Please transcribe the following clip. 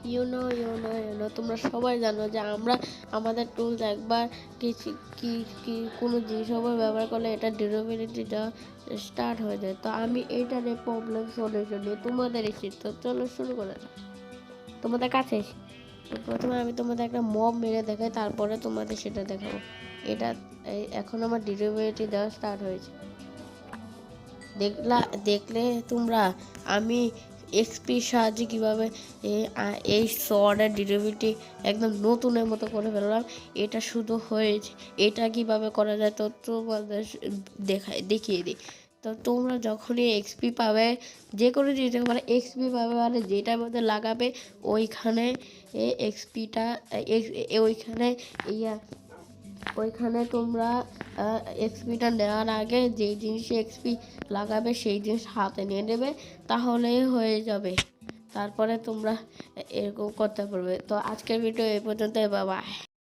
You know তোমরা সবাই জানো যে আমরা আমাদের টুলস একবার কিছু কোনো জিনিস ব্যবহার করলে এটা ডিউরেবিলিটিটা স্টার্ট হয়ে যায়। তো আমি এইটার প্রবলেম সলিউশন নিয়ে তোমাদের এসেছি। তো চলো শুরু করে দাও। তোমাদের কাছে এসে তো প্রথমে আমি তোমাদের একটা মব মেরে দেখাই, তারপরে তোমাদের সেটা দেখাবো। এটা এখন আমার ডিউরেবিলিটি দেওয়া স্টার্ট হয়েছে। দেখলে তোমরা আমি এক্সপির সাহায্যে কীভাবে এই শর্টের ডিউরেবিলিটি একদম নতুনের মতো করে ফেললাম। এটা শুধু হয়েছে, এটা কিভাবে করা যায় তো তোমাদের দেখিয়ে দিই। তো তোমরা যখনই এক্সপি পাবে, যে কোনো জিনিস মানে এক্সপি পাবে মানে যেটার মধ্যে লাগাবে ওইখানে এক্সপিটা ওইখানে তোমরা এক্সপিটা নেওয়ার আগে যেই জিনিসে এক্সপি লাগাবে সেই জিনিস হাতে নিয়ে নেবে, তাহলেই হয়ে যাবে। তারপরে তোমরা এরকম করতে পারবে। তো আজকের ভিডিও এই পর্যন্ত, বাই বাই।